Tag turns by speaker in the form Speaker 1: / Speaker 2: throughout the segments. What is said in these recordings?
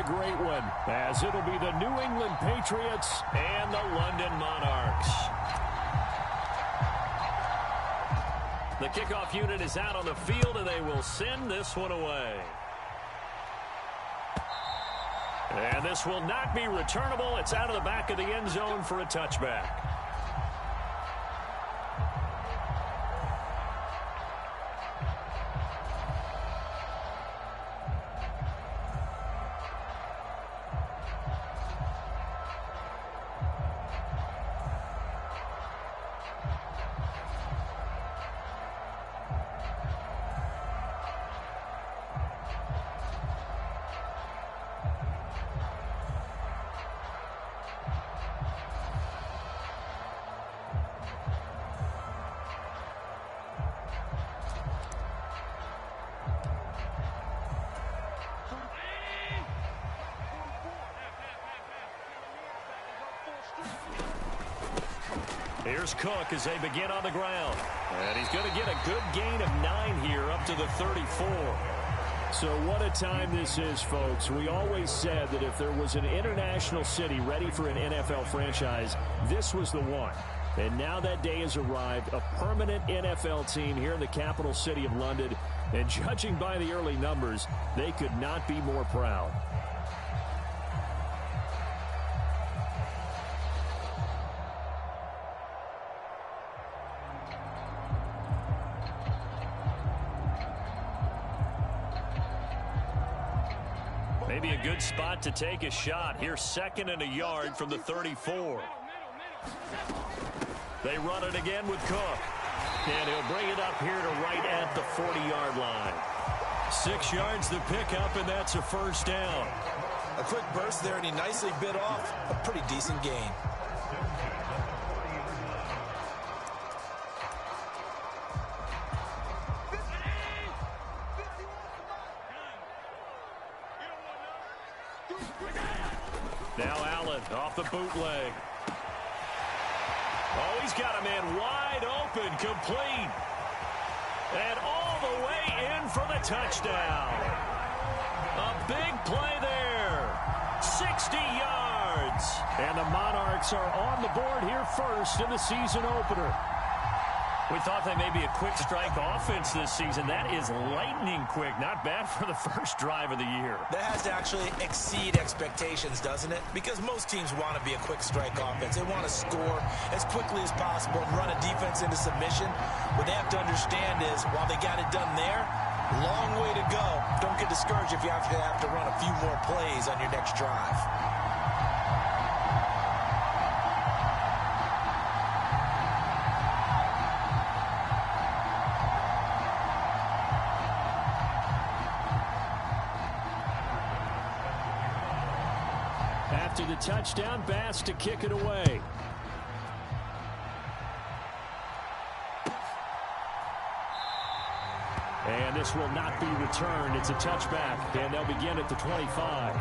Speaker 1: a great one, as it'll be the New England Patriots and the London Monarchs. The kickoff unit is out on the field, and they will send this one away. And this will not be returnable. It's out of the back of the end zone for a touchback. Here's Cook as they begin on the ground. And he's going to get a good gain of 9 here up to the 34. So what a time this is, folks. We always said that if there was an international city ready for an NFL franchise, this was the one. And now that day has arrived, a permanent NFL team here in the capital city of London. And judging by the early numbers, they could not be more proud. Maybe a good spot to take a shot. Here's 2nd and a yard from the 34. They run it again with Cook. And he'll bring it up here to right at the 40-yard line. 6 yards to pick up, and that's a first down.
Speaker 2: A quick burst there, and he nicely bit off a pretty decent gain.
Speaker 1: Now Allen off the bootleg. Oh, he's got a man wide open, complete. And all the way in for the touchdown. A big play there. 60 yards. And the Monarchs are on the board here first in the season opener. We thought they may be a quick strike offense this season. That is lightning quick. Not bad for the first drive of the year.
Speaker 2: That has to actually exceed expectations, doesn't it? Because most teams want to be a quick strike offense. They want to score as quickly as possible and run a defense into submission. What they have to understand is, while they got it done there, long way to go. Don't get discouraged if you have to run a few more plays on your next drive.
Speaker 1: After the touchdown, Bass to kick it away. And this will not be returned. It's a touchback, and they'll begin at the 25.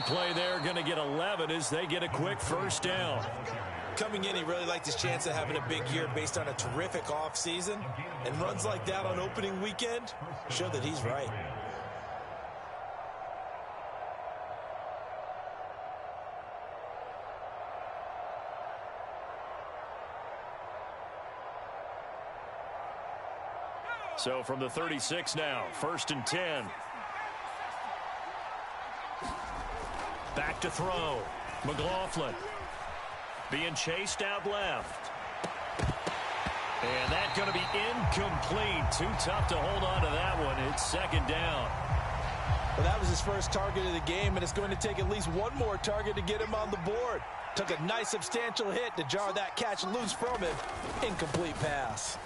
Speaker 1: Play there, going to get 11 as they get a quick first down.
Speaker 2: Coming in, he really liked his chance of having a big year based on a terrific offseason. And runs like that on opening weekend show that he's right.
Speaker 1: So from the 36 now, 1st and 10. Back to throw. McLaughlin being chased out left. And that's going to be incomplete. Too tough to hold on to that one. It's 2nd down.
Speaker 2: Well, that was his first target of the game, and it's going to take at least one more target to get him on the board. Took a nice substantial hit to jar that catch loose from him. Incomplete pass.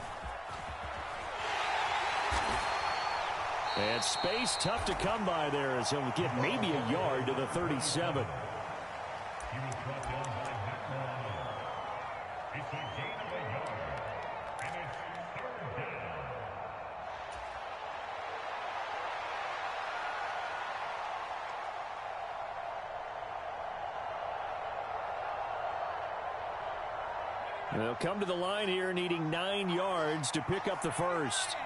Speaker 1: And space tough to come by there as he'll get maybe a yard to the 37. They'll come to the line here needing 9 yards to pick up the first.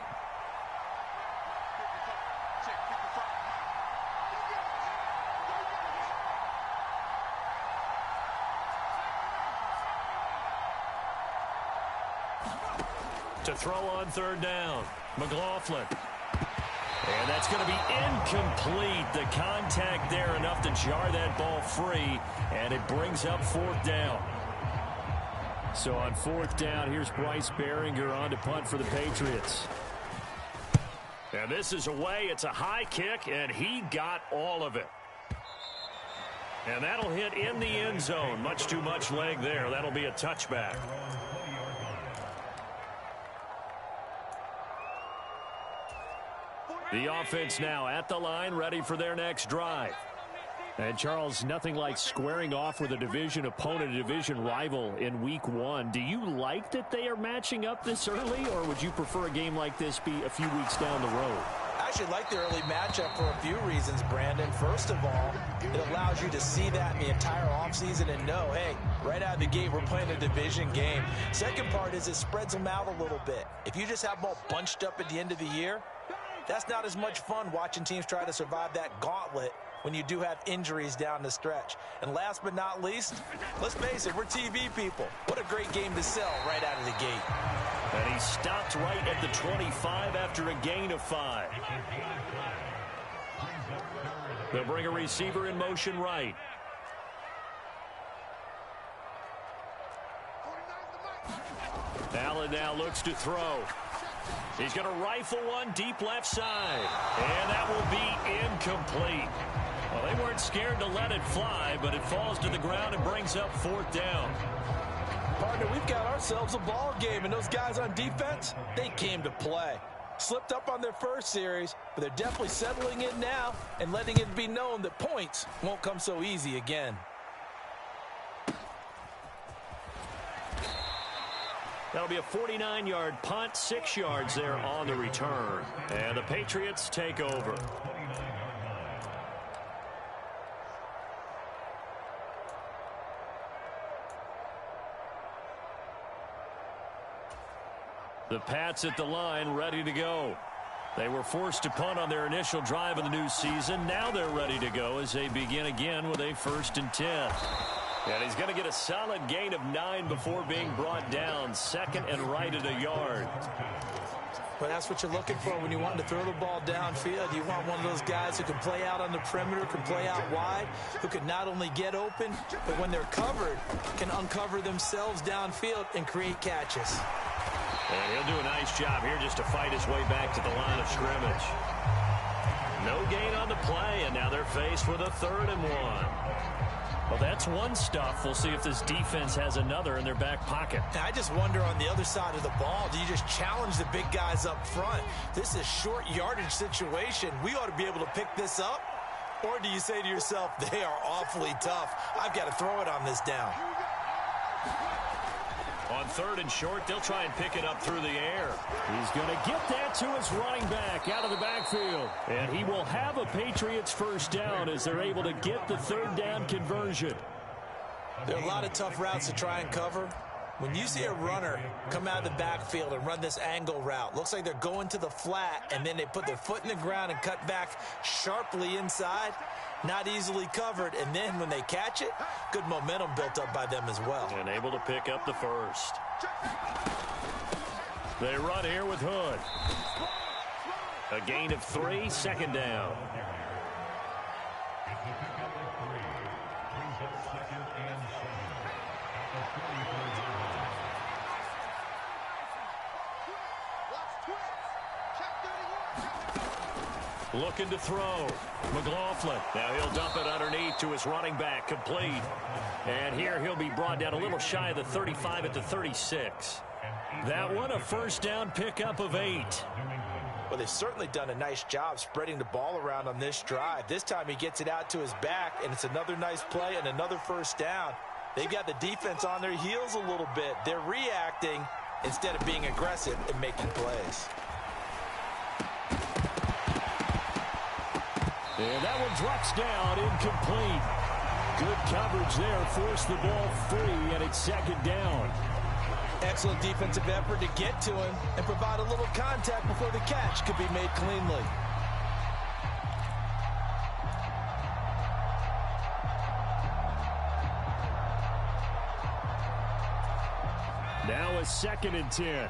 Speaker 1: To throw on third down, McLaughlin. And that's going to be incomplete. The contact there enough to jar that ball free, and it brings up fourth down. So on fourth down, here's Bryce Baringer on to punt for the Patriots. And this is away. It's a high kick, and he got all of it. And that'll hit in the end zone. Much too much leg there. That'll be a touchback. The offense now at the line, ready for their next drive. And, Charles, nothing like squaring off with a division opponent, a division rival in week 1. Do you like that they are matching up this early, or would you prefer a game like this be a few weeks down the road?
Speaker 2: I actually like the early matchup for a few reasons, Brandon. First of all, it allows you to see that in the entire offseason and know, hey, right out of the gate, we're playing a division game. Second part is it spreads them out a little bit. If you just have them all bunched up at the end of the year, that's not as much fun watching teams try to survive that gauntlet when you do have injuries down the stretch. And last but not least, let's face it, we're TV people. What a great game to sell right out of the gate.
Speaker 1: And he stopped right at the 25 after a gain of 5. They'll bring a receiver in motion right. Allen now looks to throw. He's going to rifle one deep left side. And that will be incomplete. Well, they weren't scared to let it fly, but it falls to the ground and brings up fourth down.
Speaker 2: Partner, we've got ourselves a ball game, and those guys on defense, they came to play. Slipped up on their first series, but they're definitely settling in now and letting it be known that points won't come so easy again.
Speaker 1: That'll be a 49-yard punt, 6 yards there on the return. And the Patriots take over. The Pats at the line, ready to go. They were forced to punt on their initial drive of the new season. Now they're ready to go as they begin again with a 1st and 10. And he's going to get a solid gain of 9 before being brought down. 2nd and right at a yard.
Speaker 2: But that's what you're looking for when you want to throw the ball downfield. You want one of those guys who can play out on the perimeter, can play out wide, who can not only get open, but when they're covered, can uncover themselves downfield and create catches.
Speaker 1: And he'll do a nice job here just to fight his way back to the line of scrimmage. No gain on the play, and now they're faced with a 3rd and 1. Well, that's one stuff. We'll see if this defense has another in their back pocket.
Speaker 2: I just wonder on the other side of the ball, do you just challenge the big guys up front? This is a short yardage situation. We ought to be able to pick this up. Or do you say to yourself, they are awfully tough. I've got to throw it on this down.
Speaker 1: On 3rd and short, they'll try and pick it up through the air. He's going to get that to his running back out of the backfield. And he will have a Patriots first down as they're able to get the 3rd down conversion.
Speaker 2: There are a lot of tough routes to try and cover. When you see a runner come out of the backfield and run this angle route, looks like they're going to the flat, and then they put their foot in the ground and cut back sharply inside. Not easily covered, and then when they catch it, good momentum built up by them as well.
Speaker 1: And able to pick up the first. They run here with Hood. A gain of 3, 2nd down. Looking to throw. McLaughlin. Now he'll dump it underneath to his running back. Complete. And here he'll be brought down a little shy of the 35 at the 36. That one a first down pickup of 8.
Speaker 2: Well, they've certainly done a nice job spreading the ball around on this drive. This time he gets it out to his back, and it's another nice play and another first down. They've got the defense on their heels a little bit. They're reacting instead of being aggressive and making plays.
Speaker 1: And that one drops down, incomplete. Good coverage there, forced the ball free, and it's second down.
Speaker 2: Excellent defensive effort to get to him and provide a little contact before the catch could be made cleanly.
Speaker 1: Now a 2nd and 10.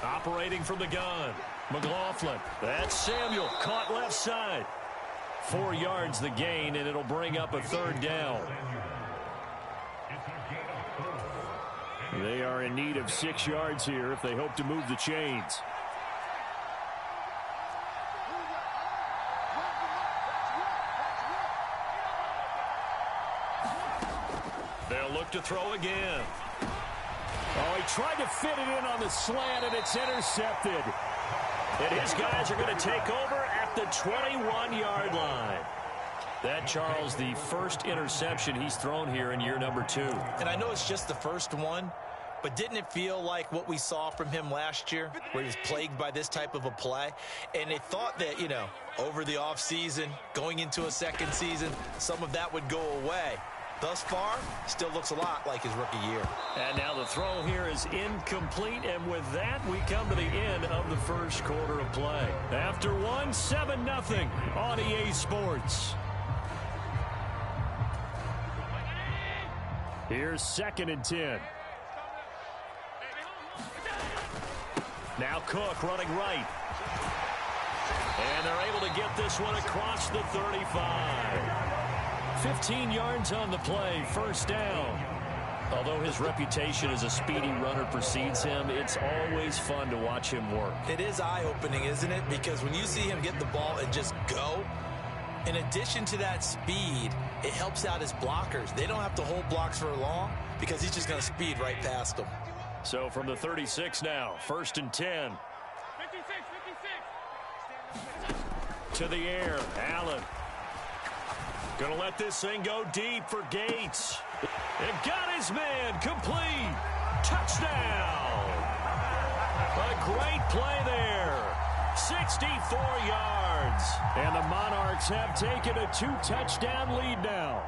Speaker 1: Operating from the gun. McLaughlin. That's Samuel. Caught left side. 4 yards the gain, and it'll bring up a 3rd down. They are in need of 6 yards here if they hope to move the chains. They'll look to throw again. Oh, he tried to fit it in on the slant, and it's intercepted. And his guys are going to take over at the 21-yard line. That, Charles, the first interception he's thrown here in year number 2.
Speaker 2: And I know it's just the first one, but didn't it feel like what we saw from him last year, where he was plagued by this type of a play? And they thought that, you know, over the offseason, going into a second season, some of that would go away. Thus far, still looks a lot like his rookie year.
Speaker 1: And now the throw here is incomplete, and with that, we come to the end of the first quarter of play. After one, 7-0 on EA Sports. Here's 2nd and 10. Now Cook running right. And they're able to get this one across the 35. 15 yards on the play, first down. Although his reputation as a speedy runner precedes him, it's always fun to watch him work.
Speaker 2: It is eye-opening, isn't it? Because when you see him get the ball and just go, in addition to that speed, it helps out his blockers. They don't have to hold blocks for long because he's just going to speed right past them.
Speaker 1: So from the 36 now, 1st and 10.
Speaker 3: 56.
Speaker 1: To the air, Allen. Gonna let this thing go deep for Gates. And got his man, complete. Touchdown. A great play there. 64 yards. And the Monarchs have taken a 2-touchdown lead now.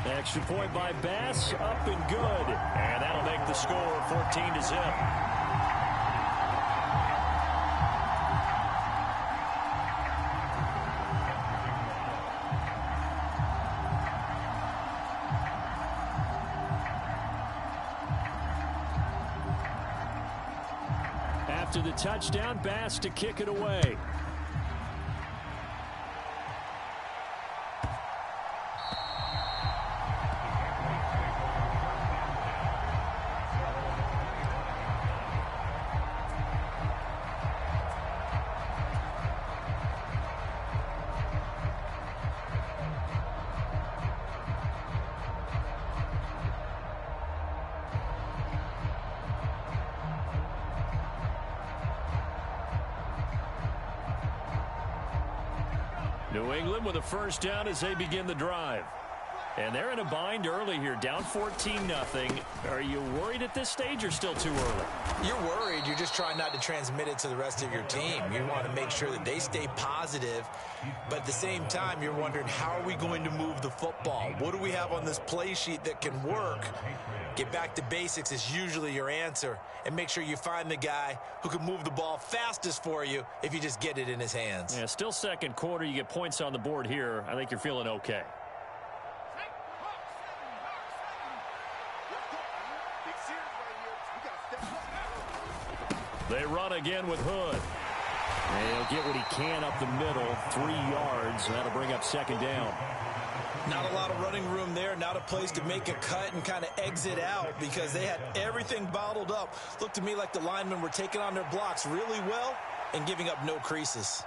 Speaker 1: Extra point by Bass, up and good. And that'll make the score 14-0. After the touchdown, Bass to kick it away. New England with a first down as they begin the drive. And they're in a bind early here, down 14-0. Are you worried at this stage or still too early?
Speaker 2: You're worried. You're just trying not to transmit it to the rest of your team. You want to make sure that they stay positive. But at the same time, you're wondering, how are we going to move the football? What do we have on this play sheet that can work? Get back to basics is usually your answer. And make sure you find the guy who can move the ball fastest for you if you just get it in his hands.
Speaker 1: Yeah, still second quarter. You get points on the board here. I think you're feeling okay. They run again with Hood. And he'll get what he can up the middle, 3 yards, and that'll bring up second down.
Speaker 2: Not a lot of running room there, not a place to make a cut and kind of exit out because they had everything bottled up. Looked to me like the linemen were taking on their blocks really well and giving up no creases.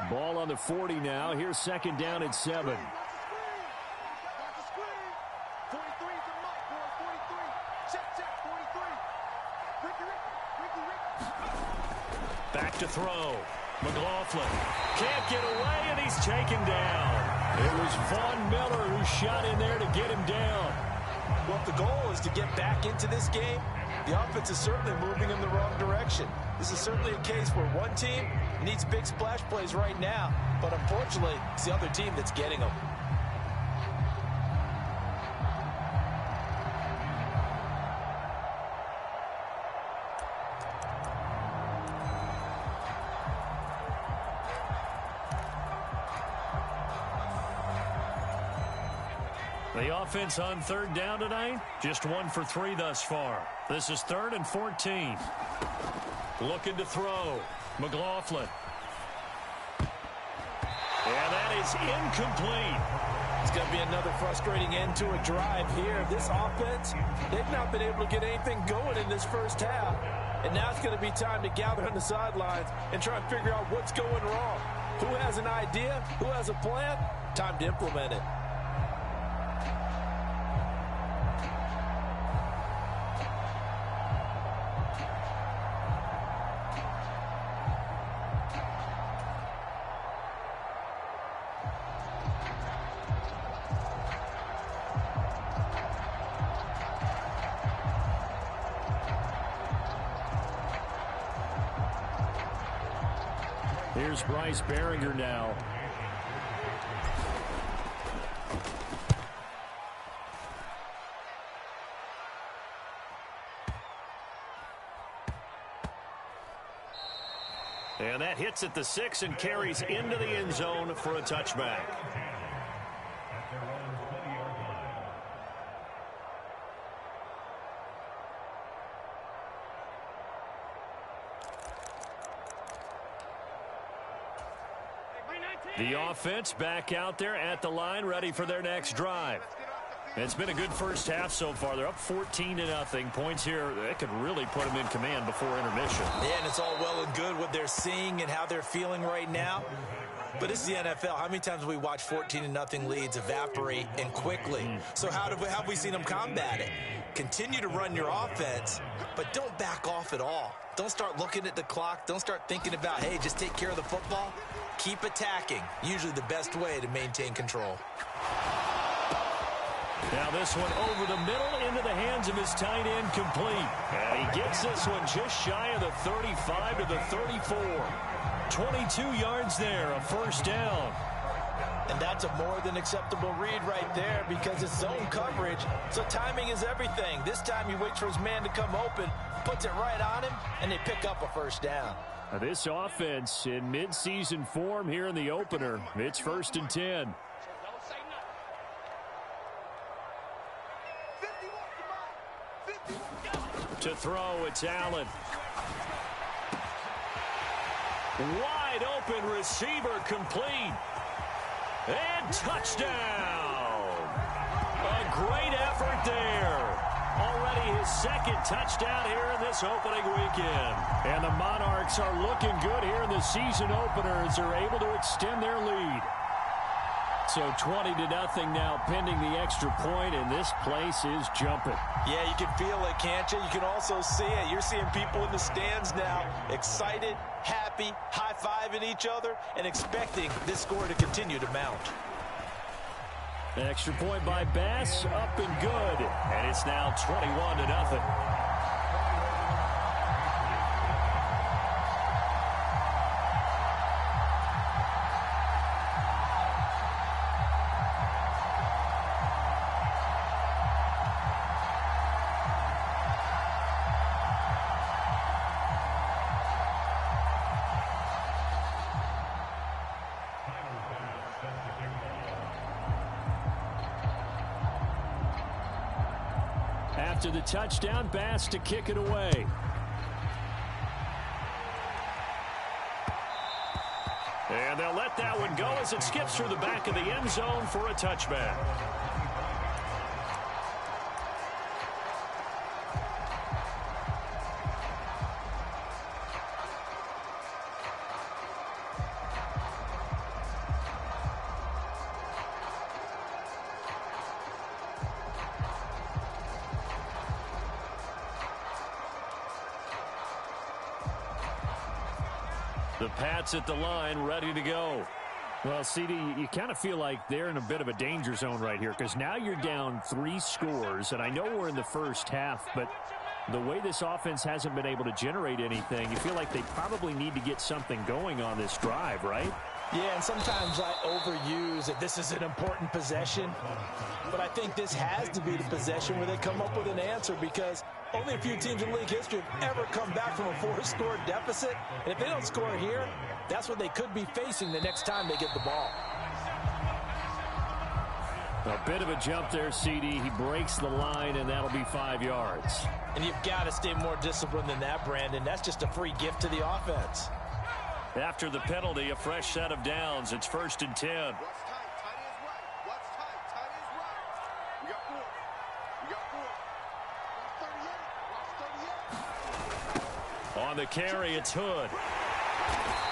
Speaker 1: Ball on the 40 now. Here's second down and 7. Back to throw. McLaughlin can't get away, and he's taken down. It was Von Miller who shot in there to get him down.
Speaker 2: Well, if the goal is to get back into this game, the offense is certainly moving in the wrong direction. This is certainly a case where one team needs big splash plays right now, but unfortunately, it's the other team that's getting them.
Speaker 1: The offense on third down tonight, just 1 for 3 thus far. This is 3rd and 14. Looking to throw. McLaughlin. And that is incomplete.
Speaker 2: It's going to be another frustrating end to a drive here. This offense, they've not been able to get anything going in this first half. And now it's going to be time to gather on the sidelines and try and figure out what's going wrong. Who has an idea? Who has a plan? Time to implement it.
Speaker 1: Here's Bryce Baringer now. And that hits at the 6 and carries into the end zone for a touchback. The offense back out there at the line, ready for their next drive. It's been a good first half so far. They're up 14-0. Points here that could really put them in command before intermission.
Speaker 2: Yeah, and it's all well and good what they're seeing and how they're feeling right now. But it's the NFL. How many times have we watched 14-0 leads evaporate and quickly? So how have we seen them combat it? Continue to run your offense, but don't back off at all. Don't start looking at the clock. Don't start thinking about, hey, just take care of the football. Keep attacking. Usually the best way to maintain control.
Speaker 1: Now this one over the middle into the hands of his tight end, complete. And he gets this one just shy of the 35 to the 34. 22 yards there, a first down.
Speaker 2: And that's a more than acceptable read right there because it's zone coverage, so timing is everything. This time he waits for his man to come open, puts it right on him, and they pick up a first down.
Speaker 1: Now this offense in midseason form here in the opener. It's 1st and 10. To throw, it's Allen. Wide open receiver, complete. And touchdown. A great effort there. Already his second touchdown here in this opening weekend. And the Monarchs are looking good here in the season opener as they're able to extend their lead. So 20-0 now pending the extra point, and this place is jumping.
Speaker 2: Yeah, you can feel it, can't you? You can also see it. You're seeing people in the stands now excited, happy, high-fiving each other, and expecting this score to continue to mount.
Speaker 1: Extra point by Bass, up and good. And it's now 21-0. After the touchdown, Bass to kick it away. And they'll let that one go as it skips through the back of the end zone for a touchback. The Pats at the line, ready to go. Well, CD, you kind of feel like they're in a bit of a danger zone right here because now you're down 3 scores, and I know we're in the first half, but the way this offense hasn't been able to generate anything, you feel like they probably need to get something going on this drive, right?
Speaker 2: Yeah, and sometimes I overuse that this is an important possession, but I think this has to be the possession where they come up with an answer because only a few teams in league history have ever come back from a 4-score deficit, and if they don't score here, that's what they could be facing the next time they get the ball.
Speaker 1: A bit of a jump there, CD. He breaks the line, and that'll be 5 yards.
Speaker 2: And you've got to stay more disciplined than that, Brandon. That's just a free gift to the offense.
Speaker 1: After the penalty, a fresh set of downs. It's 1st and 10. On the carry, it's Hood.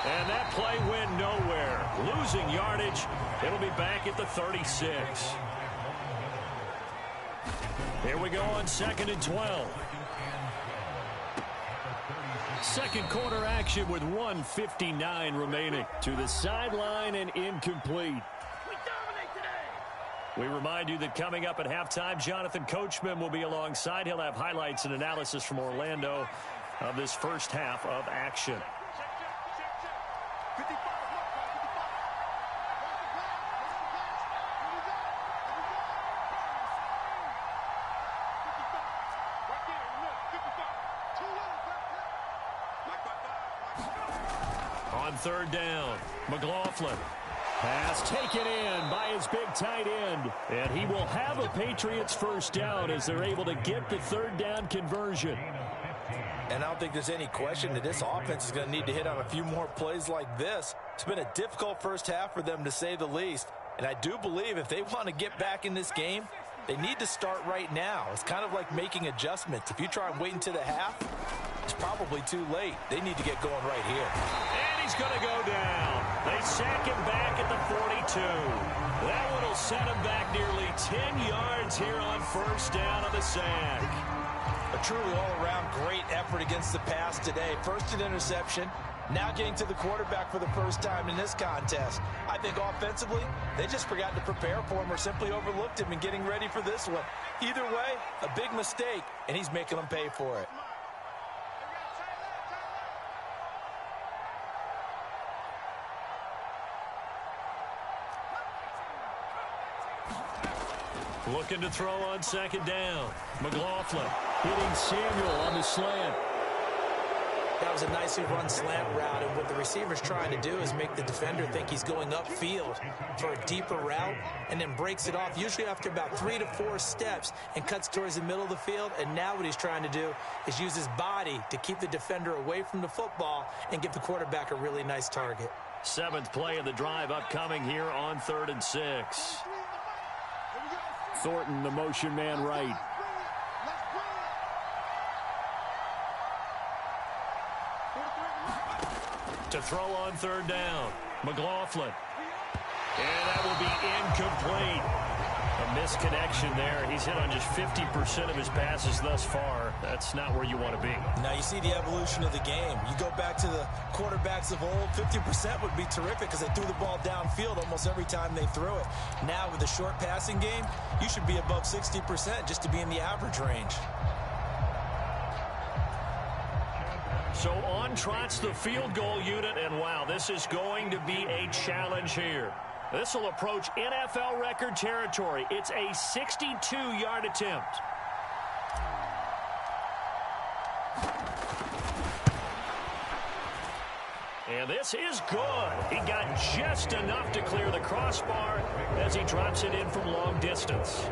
Speaker 1: And that play went nowhere. Losing yardage. It'll be back at the 36. Here we go on 2nd and 12. Second quarter action with 1:59 remaining. To the sideline and incomplete. We remind you that coming up at halftime, Jonathan Coachman will be alongside. He'll have highlights and analysis from Orlando of this first half of action. On 3rd down, McLaughlin. Pass taken in by his big tight end. And he will have a Patriots first down as they're able to get the 3rd down conversion.
Speaker 2: And I don't think there's any question that this offense is going to need to hit on a few more plays like this. It's been a difficult first half for them, to say the least. And I do believe if they want to get back in this game, they need to start right now. It's kind of like making adjustments. If you try and wait until the half, it's probably too late. They need to get going right here.
Speaker 1: And he's going to go down. They sack him back at the 42. That one will set him back nearly 10 yards here on 1st down on the sack.
Speaker 2: A truly all-around great effort against the pass today. First an interception, now getting to the quarterback for the first time in this contest. I think offensively, they just forgot to prepare for him or simply overlooked him in getting ready for this one. Either way, a big mistake, and he's making them pay for it.
Speaker 1: Looking to throw on 2nd down. McLaughlin hitting Samuel on the slant.
Speaker 2: That was a nicely run slant route, and what the receiver's trying to do is make the defender think he's going upfield for a deeper route and then breaks it off, usually after about 3 to 4 steps, and cuts towards the middle of the field. And now what he's trying to do is use his body to keep the defender away from the football and give the quarterback a really nice target.
Speaker 1: 7th play of the drive upcoming here on 3rd and 6. Thornton, the motion man right. To throw on 3rd down. McLaughlin. And that will be incomplete. A misconnection there. He's hit on just 50% of his passes thus far. That's not where you want to be.
Speaker 2: Now you see the evolution of the game. You go back to the quarterbacks of old, 50% would be terrific because they threw the ball downfield almost every time they threw it. Now with the short passing game, you should be above 60% just to be in the average range.
Speaker 1: So on trots the field goal unit, and wow, this is going to be a challenge here. This will approach NFL record territory. It's a 62-yard attempt. And this is good. He got just enough to clear the crossbar as he drops it in from long distance.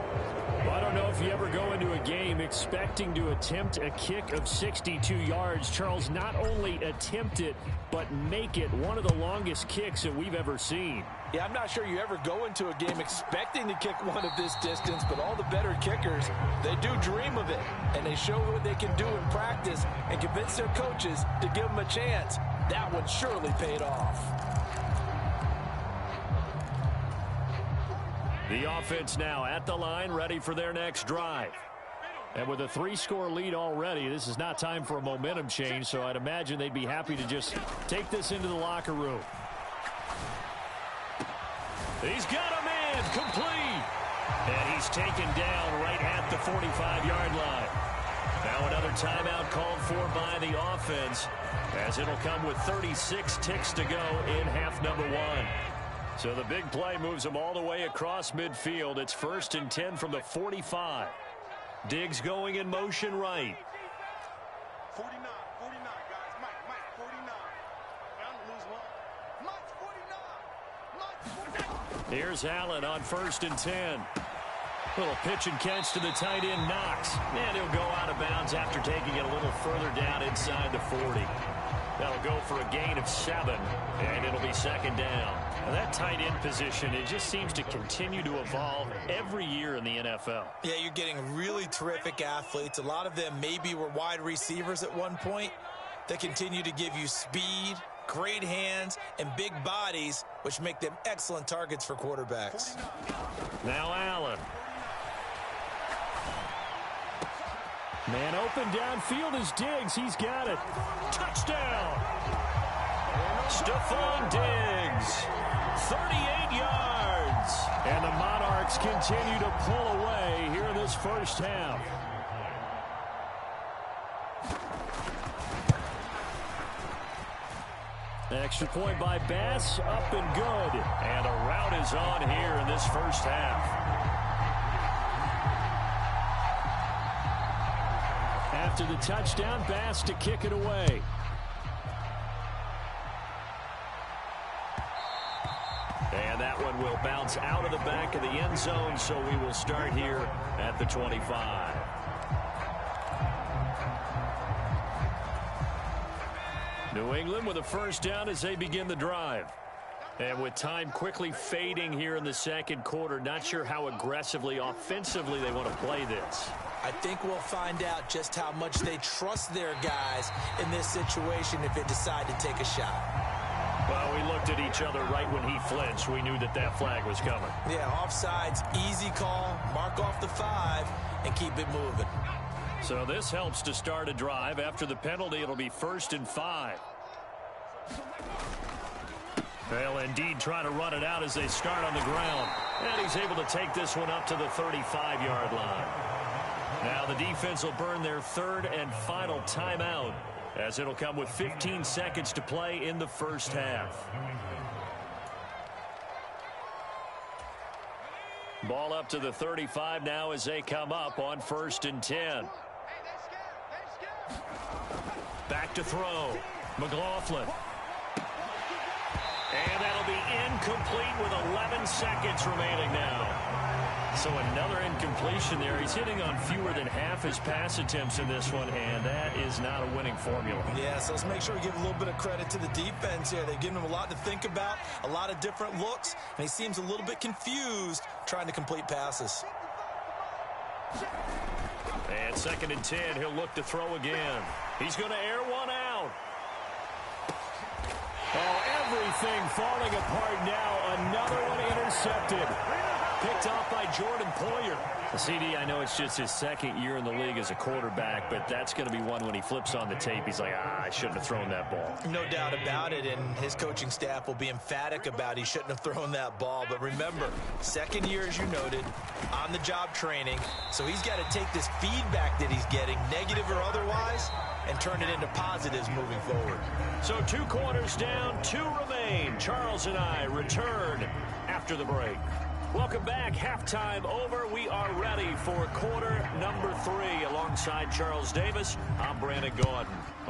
Speaker 1: Well, I don't know if you ever go into a game expecting to attempt a kick of 62 yards. Charles, not only attempt it, but make it one of the longest kicks that we've ever seen.
Speaker 2: Yeah, I'm not sure you ever go into a game expecting to kick one of this distance, but all the better kickers, they do dream of it, and they show what they can do in practice and convince their coaches to give them a chance. That one surely paid off.
Speaker 1: The offense now at the line, ready for their next drive. And with a 3-score lead already, this is not time for a momentum change, so I'd imagine they'd be happy to just take this into the locker room. He's got a man complete. And he's taken down right at the 45-yard line. Now another timeout called for by the offense, as it'll come with 36 ticks to go in half number 1. So the big play moves them all the way across midfield. It's 1st and 10 from the 45. Diggs going in motion right.
Speaker 3: 49, guys. Mike, 49. Don't lose one. Mike, 49.
Speaker 1: Here's Allen on 1st and 10. Little pitch and catch to the tight end, Knox. And he'll go out of bounds after taking it a little further down inside the 40. That'll go for a gain of 7, and it'll be 2nd down. Now that tight end position, it just seems to continue to evolve every year in the NFL.
Speaker 2: Yeah, you're getting really terrific athletes. A lot of them maybe were wide receivers at one point. They continue to give you speed, great hands, and big bodies, which make them excellent targets for quarterbacks.
Speaker 1: Now Allen. Man open downfield is Diggs. He's got it. Touchdown. Stephon Diggs. 38 yards. And the Monarchs continue to pull away here in this first half. Extra point by Bass, up and good. And a rout is on here in this first half. After the touchdown, Bass to kick it away. And that one will bounce out of the back of the end zone, so we will start here at the 25. New England with a first down as they begin the drive. And with time quickly fading here in the second quarter, not sure how aggressively, offensively they want to play this.
Speaker 2: I think we'll find out just how much they trust their guys in this situation if they decide to take a shot.
Speaker 1: Well, we looked at each other right when he flinched. We knew that that flag was coming.
Speaker 2: Yeah, offsides, easy call, mark off the 5, and keep it moving.
Speaker 1: So this helps to start a drive. After the penalty, it'll be 1st and 5. They'll indeed try to run it out as they start on the ground. And he's able to take this one up to the 35-yard line. Now the defense will burn their 3rd and final timeout, as it'll come with 15 seconds to play in the first half. Ball up to the 35 now as they come up on 1st and 10. Back to throw. McLaughlin. And that'll be incomplete with 11 seconds remaining now. So another incompletion there. He's hitting on fewer than half his pass attempts in this one, and that is not a winning formula.
Speaker 2: Yeah, so let's make sure we give a little bit of credit to the defense here. They've given him a lot to think about, a lot of different looks, and he seems a little bit confused trying to complete passes.
Speaker 1: And 2nd and 10, he'll look to throw again. He's going to air one out. Oh, everything falling apart now. Another one intercepted. Picked off by Jordan Poyer. CD, I know it's just his 2nd year in the league as a quarterback, but that's going to be one when he flips on the tape. He's like, I shouldn't have thrown that ball.
Speaker 2: No doubt about it, and his coaching staff will be emphatic about he shouldn't have thrown that ball. But remember, 2nd year, as you noted, on-the-job training. So he's got to take this feedback that he's getting, negative or otherwise, and turn it into positives moving forward.
Speaker 1: So 2 quarters down, 2 remain. Charles and I return after the break. Welcome back. Halftime over. We are ready for quarter number 3. Alongside Charles Davis, I'm Brandon Gaudin.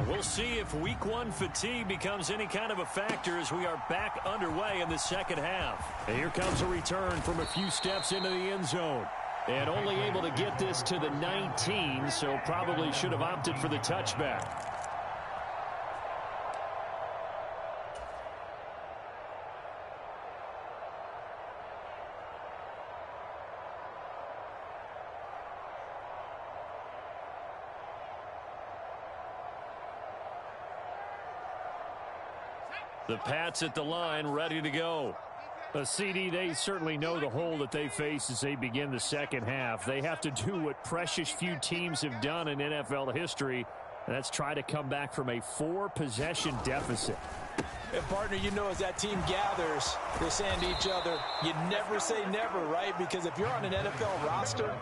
Speaker 1: We'll see if week 1 fatigue becomes any kind of a factor as we are back underway in the second half. And here comes a return from a few steps into the end zone. And only able to get this to the 19, so probably should have opted for the touchback. The Pats at the line, ready to go. A CD, they certainly know the hole that they face as they begin the second half. They have to do what precious few teams have done in NFL history, and that's try to come back from a 4-possession deficit.
Speaker 2: And, partner, you know, as that team gathers, they're saying to each other, you never say never, right? Because if you're on an NFL roster,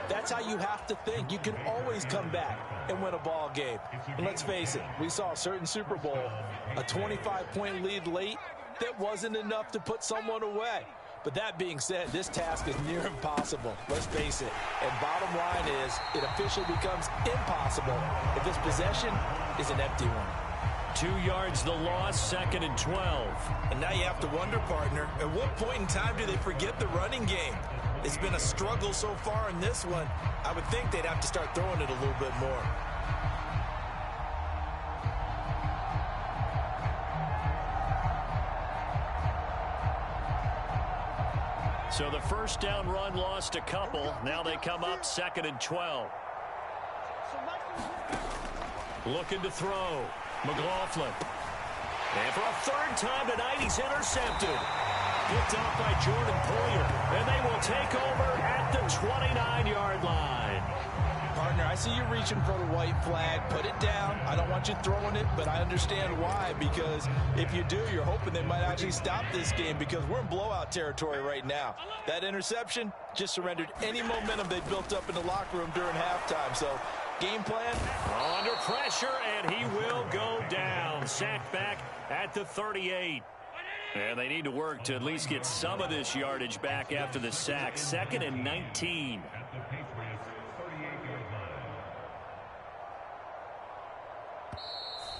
Speaker 2: that's how you have to think. You can always come back and win a ball game. And let's face it, we saw a certain Super Bowl, a 25-point lead late, that wasn't enough to put someone away. But that being said, this task is near impossible. Let's face it. And bottom line is, it officially becomes impossible if this possession is an empty one.
Speaker 1: 2 yards the loss, 2nd and 12.
Speaker 2: And now you have to wonder, partner, at what point in time do they forget the running game? It's been a struggle so far in this one. I would think they'd have to start throwing it a little bit more.
Speaker 1: So the first down run lost a couple. Now they come up 2nd and 12. Looking to throw. McLaughlin. And for a 3rd time tonight, he's intercepted. Picked off by Jordan Poyer. And they will take over at the 29-yard line.
Speaker 2: Partner, I see you reaching for the white flag. Put it down. I don't want you throwing it, but I understand why. Because if you do, you're hoping they might actually stop this game because we're in blowout territory right now. That interception just surrendered any momentum they built up in the locker room during halftime. So, game plan.
Speaker 1: Under pressure, and he will go down. Sacked back at the 38. And they need to work to at least get some of this yardage back after the sack. 2nd and 19.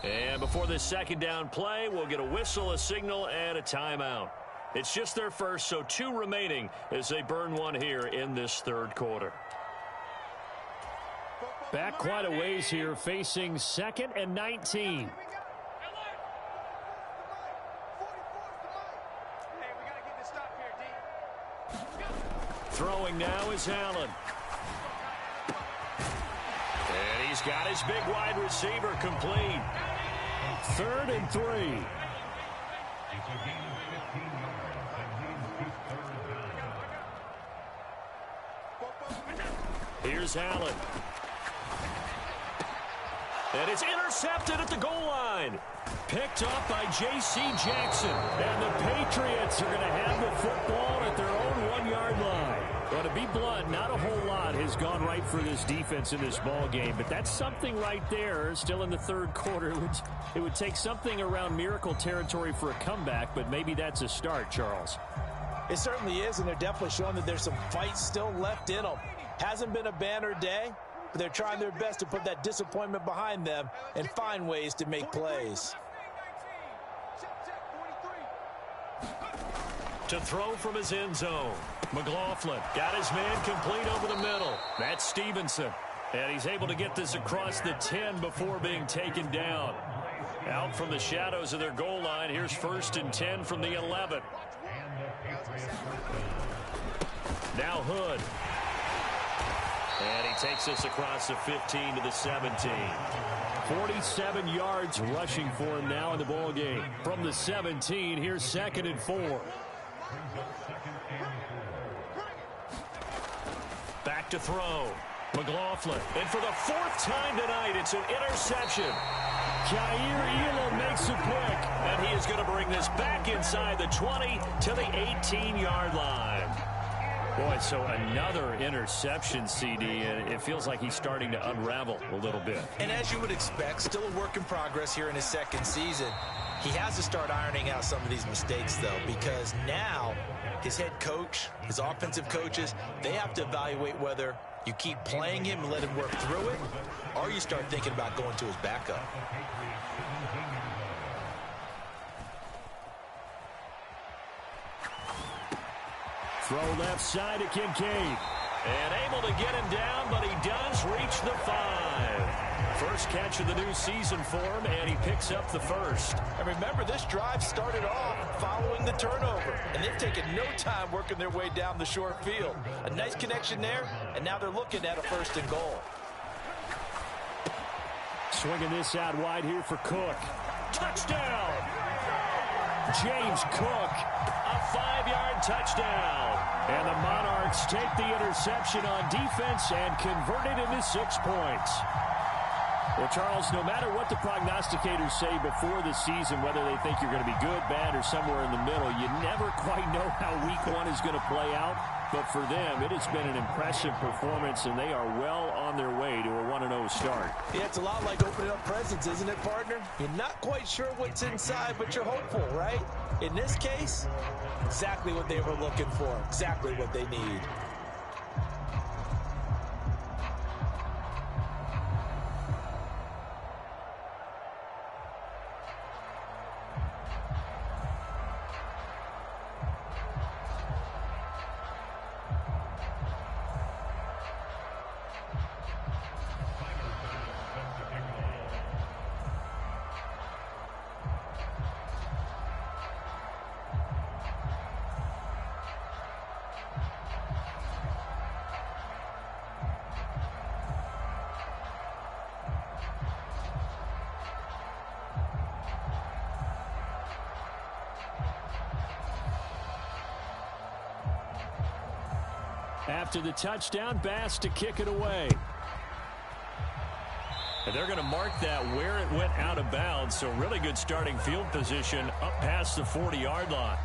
Speaker 1: And before this second down play, we'll get a whistle, a signal, and a timeout. It's just their first, so 2 remaining as they burn one here in this 3rd quarter. Back quite a ways here, facing 2nd and 19. Throwing now is Allen. And he's got his big wide receiver complete. 3rd and 3. Here's Allen. And it's intercepted at the goal line. Picked off by J.C. Jackson. And the Patriots are going to have the football at their own 1-yard line. Well, to be blunt, not a whole lot has gone right for this defense in this ball game, but that's something right there. Still in the 3rd quarter, it would take something around miracle territory for a comeback, but maybe that's a start, Charles.
Speaker 2: It certainly is, and they're definitely showing that there's some fight still left in them. Hasn't been a banner day, but they're trying their best to put that disappointment behind them and find ways to make plays.
Speaker 1: To throw from his end zone. McLaughlin got his man complete over the middle. That's Stevenson. And he's able to get this across the 10 before being taken down. Out from the shadows of their goal line. Here's 1st and 10 from the 11. Now Hood. And he takes this across the 15 to the 17. 47 yards rushing for him now in the ball game. From the 17, here's 2nd and 4. Back to throw. McLaughlin. And for the 4th time tonight, it's an interception. Jair Elam makes a pick. And he is going to bring this back inside the 20 to the 18-yard line. Boy, so another interception, CD, and it feels like he's starting to unravel a little bit.
Speaker 2: And as you would expect, still a work in progress here in his 2nd season. He has to start ironing out some of these mistakes, though, because now his head coach, his offensive coaches, they have to evaluate whether you keep playing him and let him work through it, or you start thinking about going to his backup.
Speaker 1: Throw left side to Kincaid. And able to get him down, but he does reach the 5. First catch of the new season for him, and he picks up the first.
Speaker 2: And remember, this drive started off following the turnover, and they've taken no time working their way down the short field. A nice connection there, and now they're looking at a 1st and goal.
Speaker 1: Swinging this out wide here for Cook. Touchdown! James Cook, a 5-yard touchdown. And the Monarchs take the interception on defense and convert it into 6 points. Well, Charles, no matter what the prognosticators say before the season, whether they think you're going to be good, bad, or somewhere in the middle, you never quite know how week 1 is going to play out. But for them, it has been an impressive performance, and they are well on their way to a 1-0 start.
Speaker 2: Yeah, it's a lot like opening up presents, isn't it, partner? You're not quite sure what's inside, but you're hopeful, right? In this case, exactly what they were looking for, exactly what they need.
Speaker 1: After the touchdown, Bass to kick it away. And they're going to mark that where it went out of bounds, so really good starting field position up past the 40-yard line.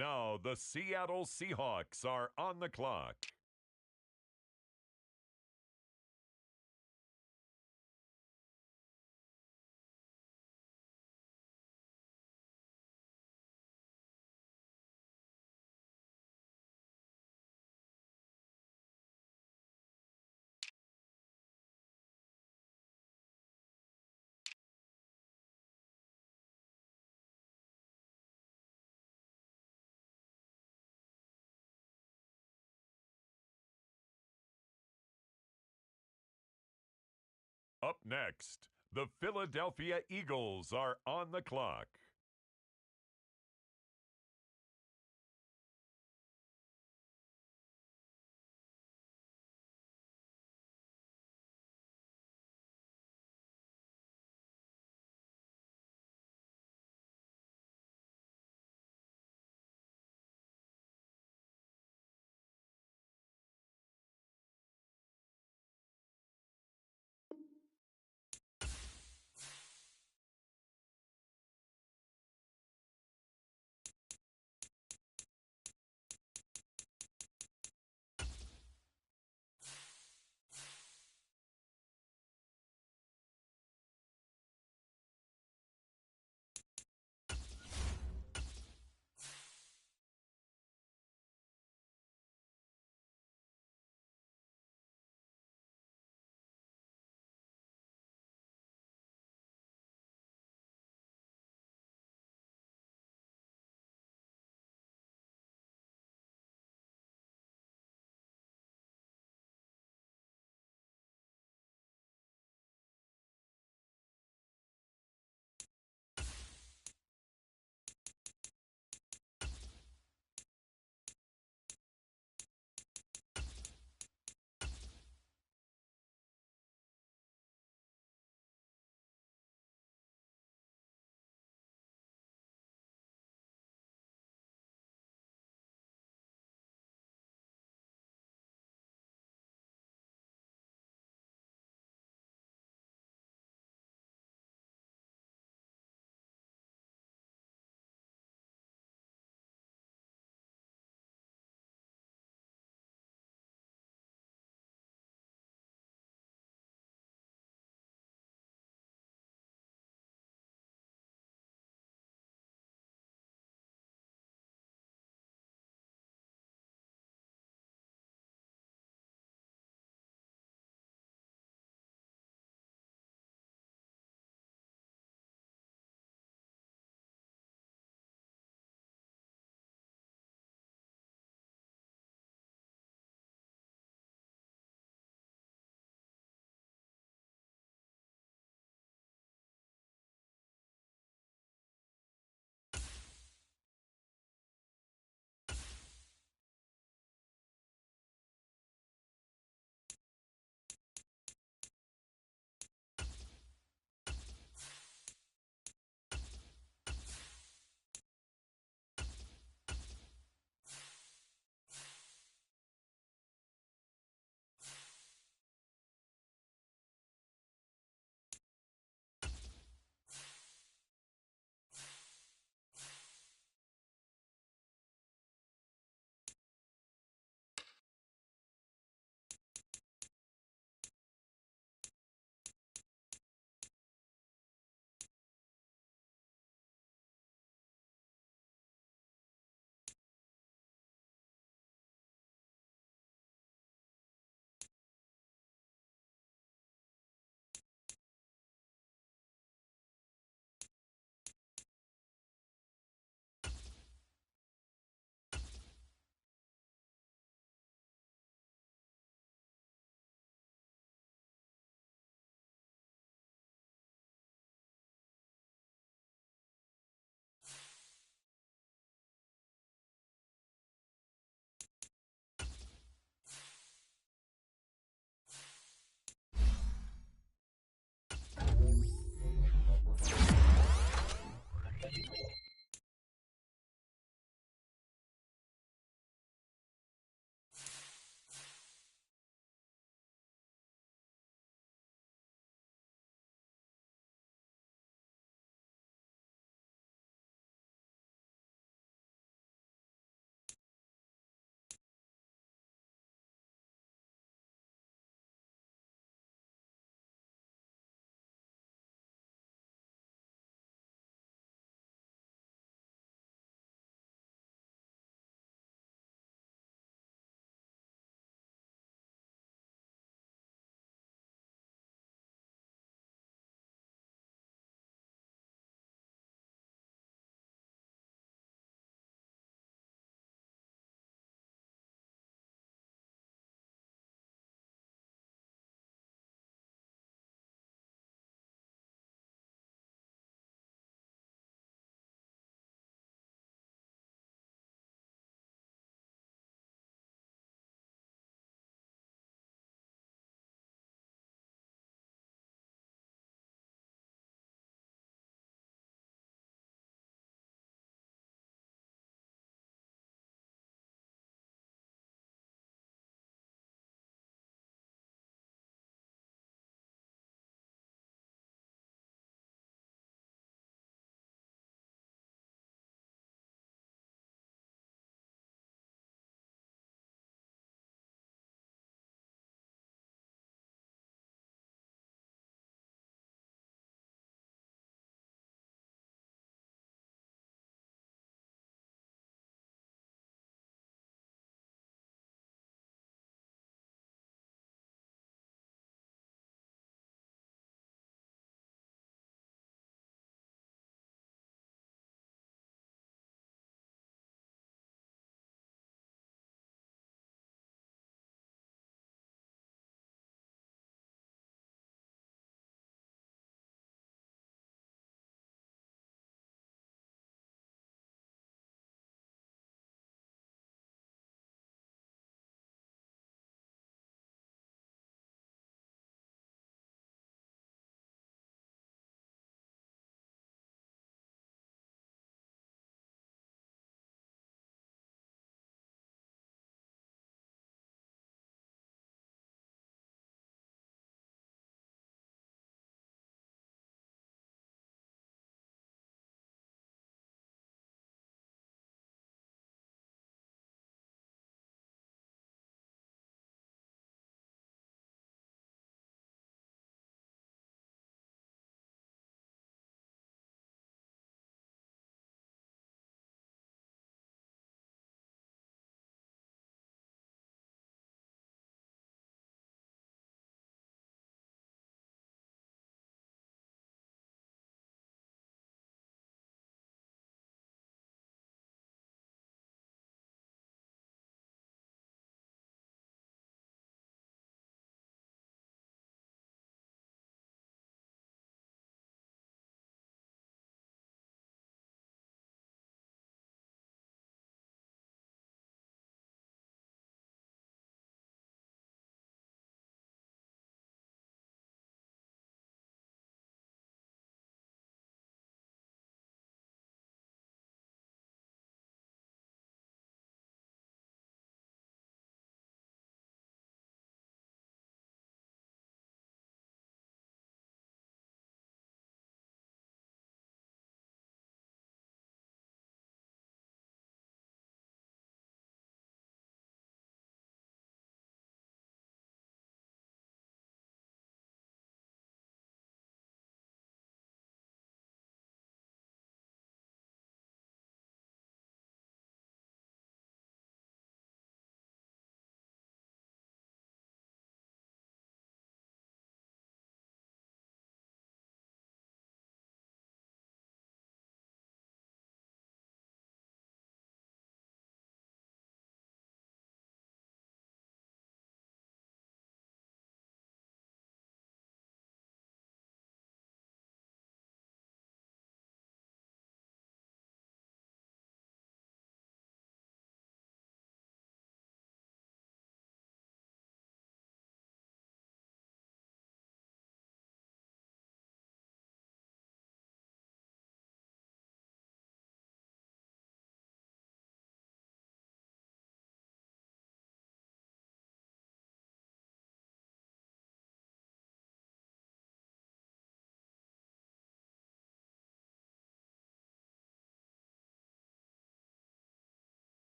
Speaker 4: Now the Seattle Seahawks are on the clock. Up next, the Philadelphia Eagles are on the clock.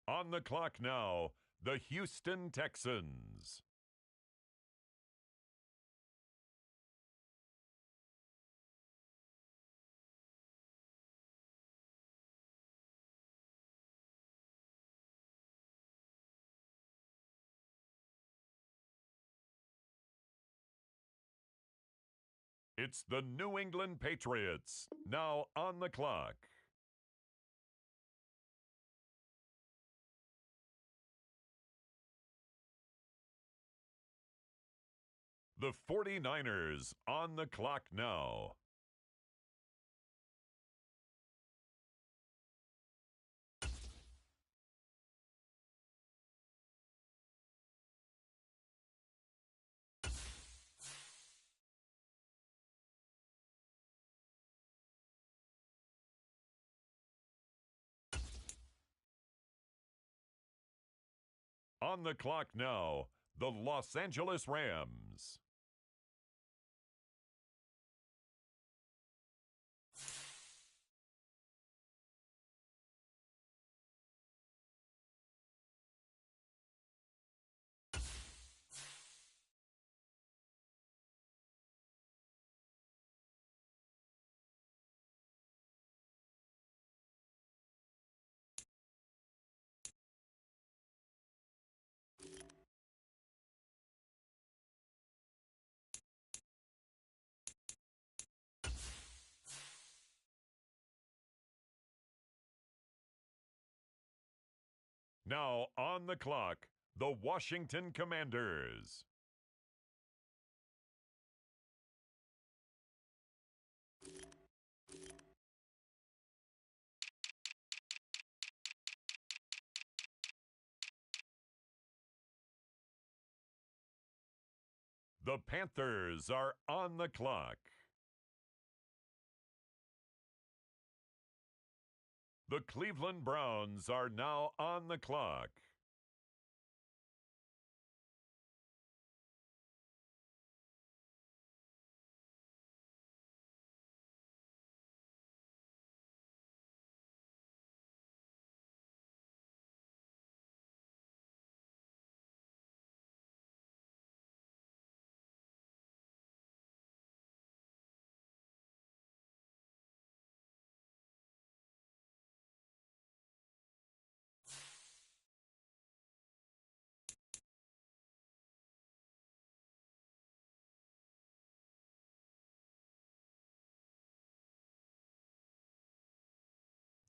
Speaker 4: On the clock now, the Houston Texans. It's the New England Patriots, now on the clock. The 49ers on the clock now. On the clock now, the Los Angeles Rams. Now on the clock, the Washington Commanders. The Panthers are on the clock. The Cleveland Browns are now on the clock.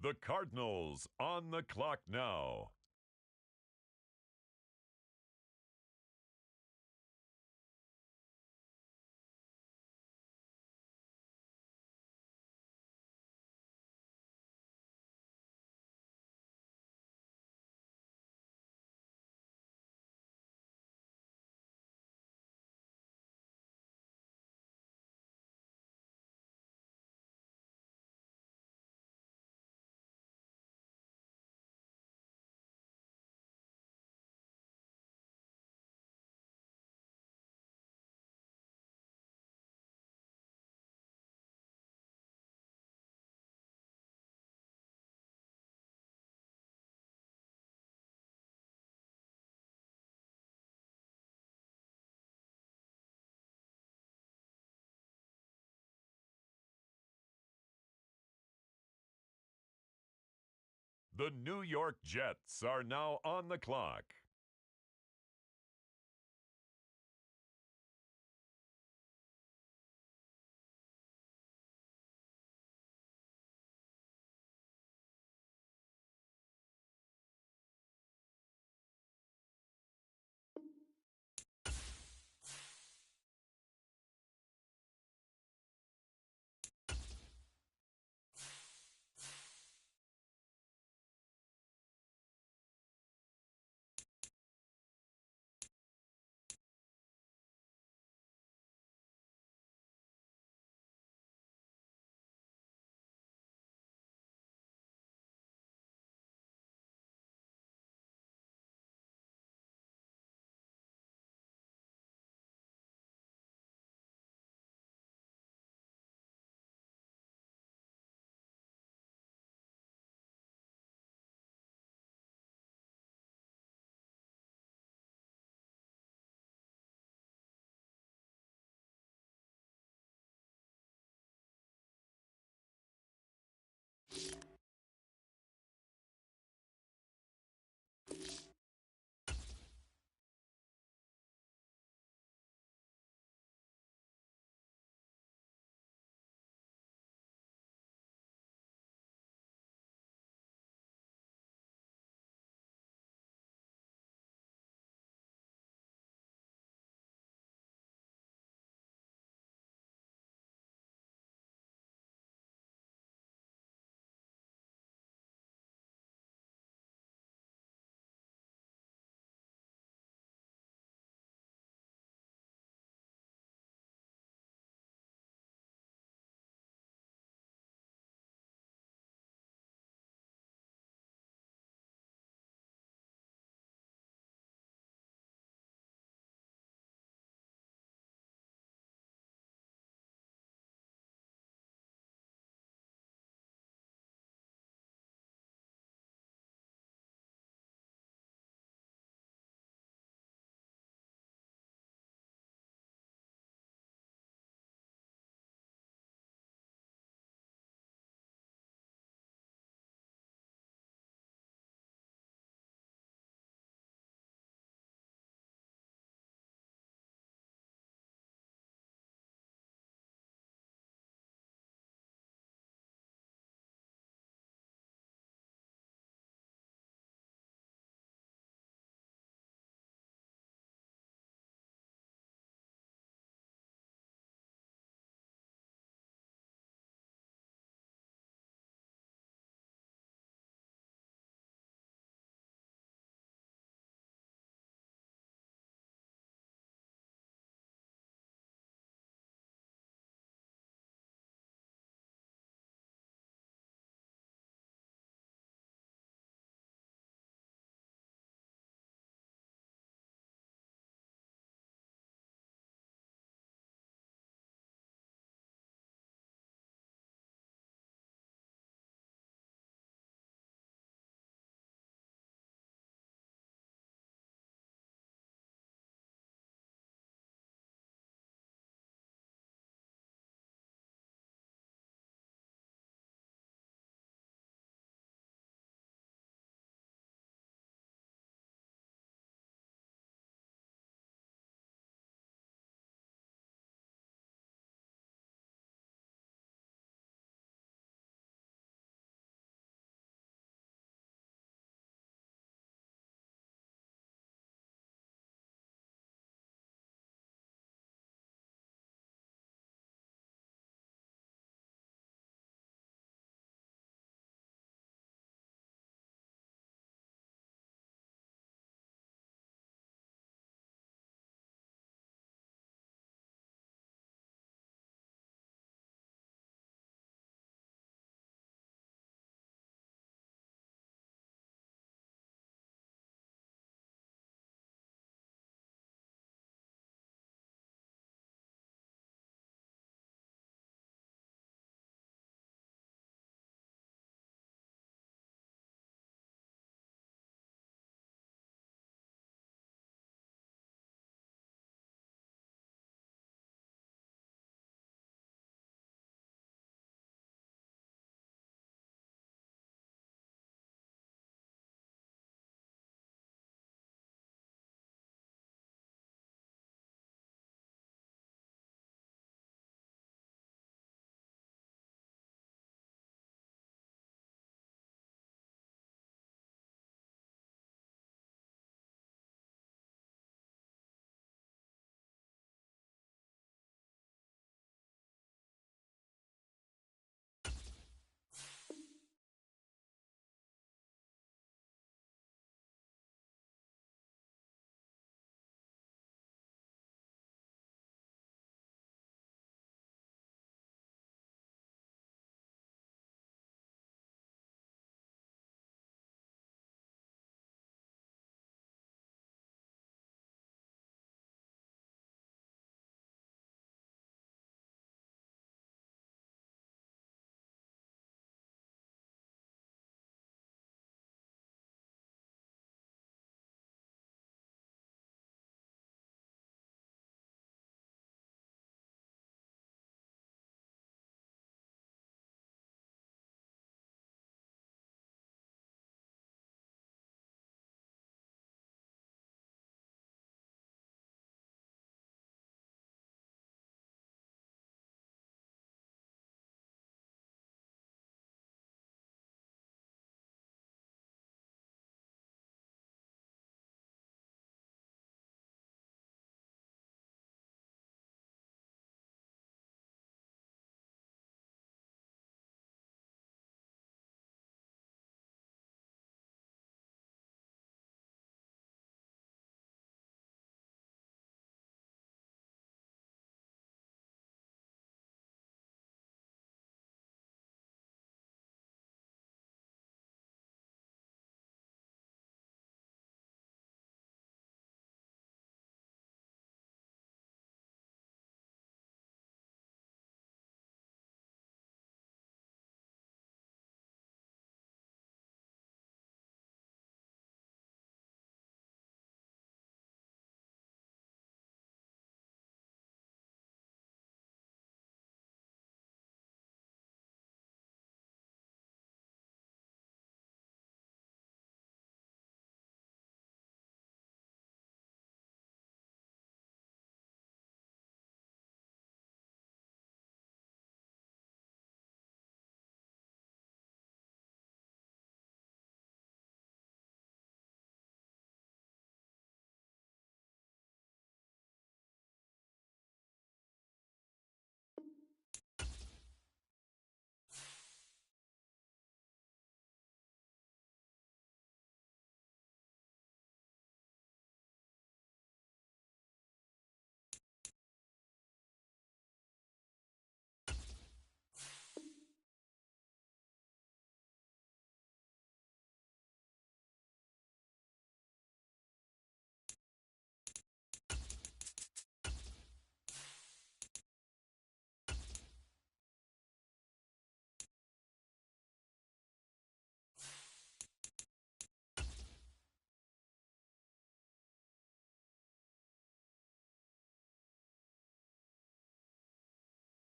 Speaker 4: The Cardinals on the clock now. The New York Jets are now on the clock.